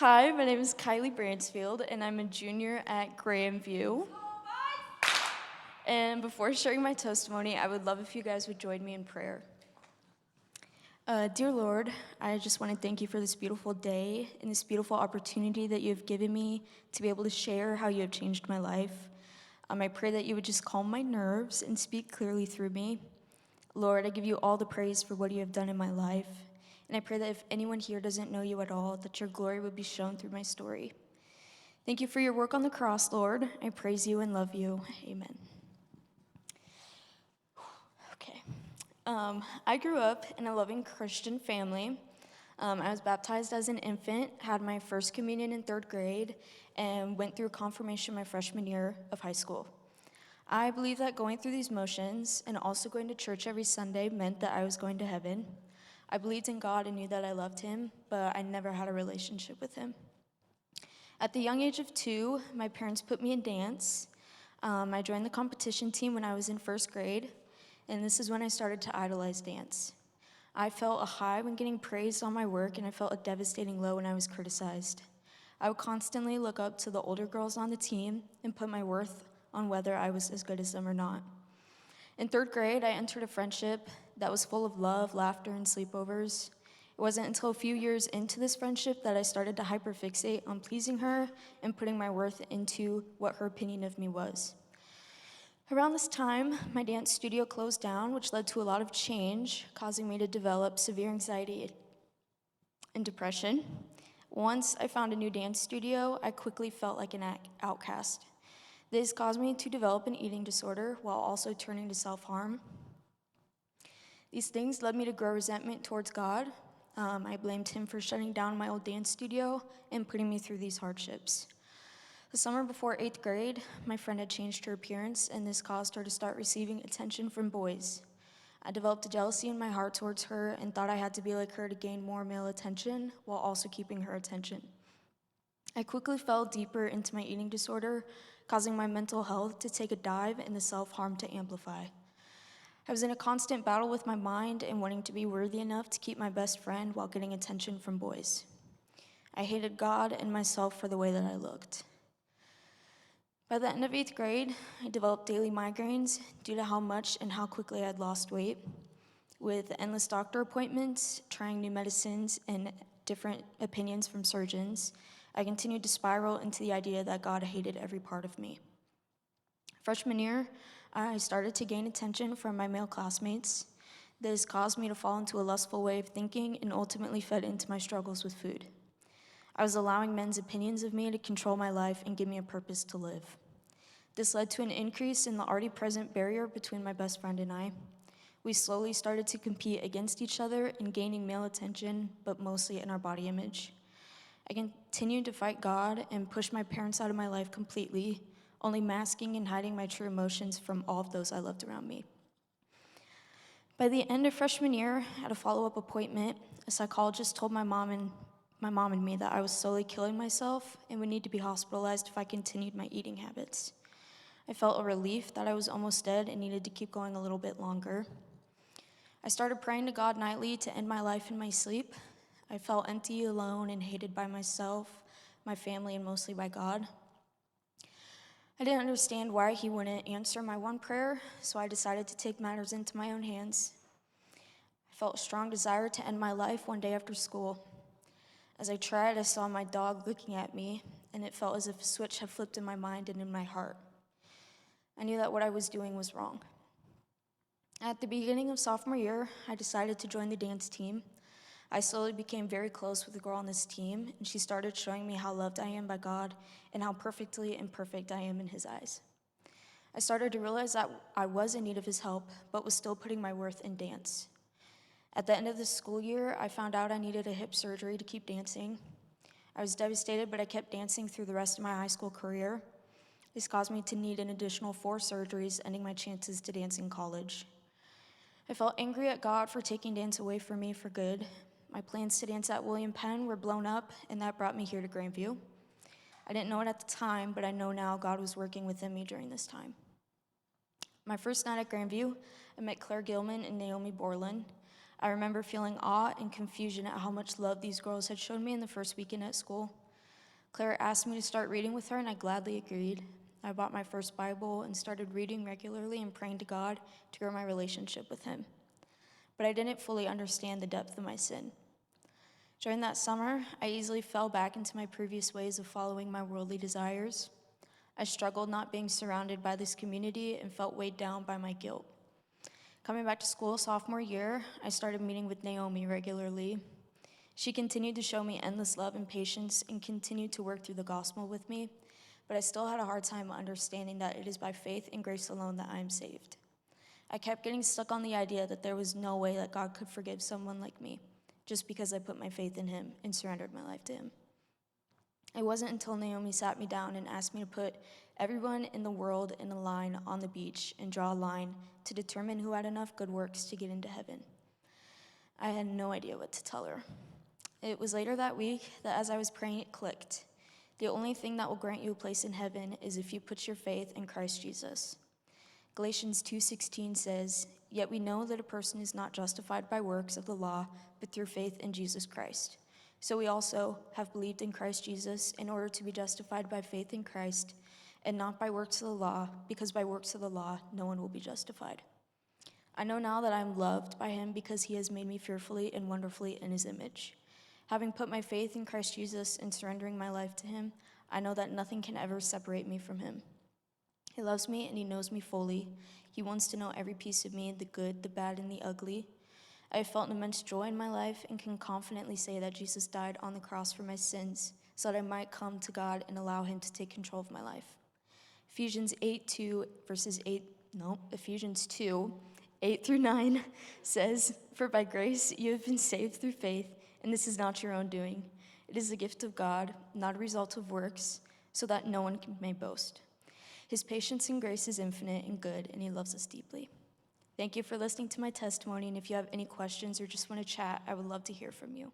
Hi, my name is Kiley Bransfield, and I'm a junior at Grandview. And before sharing my testimony, I would love if you guys would join me in prayer. Dear Lord, I just want to thank you for this beautiful day and this beautiful opportunity that you have given me to be able to share how you have changed my life. I pray that you would just calm my nerves and speak clearly through me. Lord, I give you all the praise for what you have done in my life. And I pray that if anyone here doesn't know you at all, that your glory would be shown through my story. Thank you for your work on the cross, Lord. I praise you and love you. Amen. Okay. I grew up in a loving Christian family. I was baptized as an infant, had my first communion in 3rd grade, and went through confirmation my freshman year of high school. I believe that going through these motions and also going to church every Sunday meant that I was going to heaven. I believed in God and knew that I loved him, but I never had a relationship with him. At the young age of 2, my parents put me in dance. I joined the competition team when I was in 1st grade, and this is when I started to idolize dance. I felt a high when getting praised on my work, and I felt a devastating low when I was criticized. I would constantly look up to the older girls on the team and put my worth on whether I was as good as them or not. In 3rd grade, I entered a friendship that was full of love, laughter, and sleepovers. It wasn't until a few years into this friendship that I started to hyperfixate on pleasing her and putting my worth into what her opinion of me was. Around this time, my dance studio closed down, which led to a lot of change, causing me to develop severe anxiety and depression. Once I found a new dance studio, I quickly felt like an outcast. This caused me to develop an eating disorder while also turning to self-harm. These things led me to grow resentment towards God. I blamed him for shutting down my old dance studio and putting me through these hardships. The summer before 8th grade, my friend had changed her appearance, and this caused her to start receiving attention from boys. I developed a jealousy in my heart towards her and thought I had to be like her to gain more male attention while also keeping her attention. I quickly fell deeper into my eating disorder, causing my mental health to take a dive and the self-harm to amplify. I was in a constant battle with my mind and wanting to be worthy enough to keep my best friend while getting attention from boys. I hated God and myself for the way that I looked. By the end of 8th grade, I developed daily migraines due to how much and how quickly I had lost weight. With endless doctor appointments, trying new medicines, and different opinions from surgeons, I continued to spiral into the idea that God hated every part of me. Freshman year, I started to gain attention from my male classmates. This caused me to fall into a lustful way of thinking and ultimately fed into my struggles with food. I was allowing men's opinions of me to control my life and give me a purpose to live. This led to an increase in the already present barrier between my best friend and I. We slowly started to compete against each other in gaining male attention, but mostly in our body image. I continued to fight God and push my parents out of my life completely, only masking and hiding my true emotions from all of those I loved around me. By the end of freshman year, at a follow-up appointment, a psychologist told my mom and me that I was slowly killing myself and would need to be hospitalized if I continued my eating habits. I felt a relief that I was almost dead and needed to keep going a little bit longer. I started praying to God nightly to end my life in my sleep. I felt empty, alone, and hated by myself, my family, and mostly by God. I didn't understand why he wouldn't answer my one prayer, so I decided to take matters into my own hands. I felt a strong desire to end my life one day after school. As I tried, I saw my dog looking at me, and it felt as if a switch had flipped in my mind and in my heart. I knew that what I was doing was wrong. At the beginning of sophomore year, I decided to join the dance team. I slowly became very close with a girl on this team, and she started showing me how loved I am by God and how perfectly imperfect I am in his eyes. I started to realize that I was in need of his help, but was still putting my worth in dance. At the end of the school year, I found out I needed a hip surgery to keep dancing. I was devastated, but I kept dancing through the rest of my high school career. This caused me to need an additional 4 surgeries, ending my chances to dance in college. I felt angry at God for taking dance away from me for good. My plans to dance at William Penn were blown up, and that brought me here to Grandview. I didn't know it at the time, but I know now God was working within me during this time. My first night at Grandview, I met Claire Gilman and Naomi Borland. I remember feeling awe and confusion at how much love these girls had shown me in the first weekend at school. Claire asked me to start reading with her, and I gladly agreed. I bought my first Bible and started reading regularly and praying to God to grow my relationship with Him. But I didn't fully understand the depth of my sin. During that summer, I easily fell back into my previous ways of following my worldly desires. I struggled not being surrounded by this community and felt weighed down by my guilt. Coming back to school sophomore year, I started meeting with Naomi regularly. She continued to show me endless love and patience and continued to work through the gospel with me, but I still had a hard time understanding that it is by faith and grace alone that I am saved. I kept getting stuck on the idea that there was no way that God could forgive someone like me, just because I put my faith in Him and surrendered my life to Him. It wasn't until Naomi sat me down and asked me to put everyone in the world in a line on the beach and draw a line to determine who had enough good works to get into heaven. I had no idea what to tell her. It was later that week that as I was praying, it clicked. The only thing that will grant you a place in heaven is if you put your faith in Christ Jesus. Galatians 2:16 says, "Yet we know that a person is not justified by works of the law, but through faith in Jesus Christ. So we also have believed in Christ Jesus in order to be justified by faith in Christ, and not by works of the law, because by works of the law no one will be justified. I know now that I am loved by Him because He has made me fearfully and wonderfully in His image. Having put my faith in Christ Jesus and surrendering my life to Him, I know that nothing can ever separate me from Him. He loves me and He knows me fully. He wants to know every piece of me, the good, the bad, and the ugly. I have felt an immense joy in my life and can confidently say that Jesus died on the cross for my sins so that I might come to God and allow Him to take control of my life. Ephesians 2, 8 through 9 says, "For by grace you have been saved through faith, and this is not your own doing. It is the gift of God, not a result of works, so that no one may boast. His patience and grace is infinite and good, and He loves us deeply." Thank you for listening to my testimony, and if you have any questions or just want to chat, I would love to hear from you.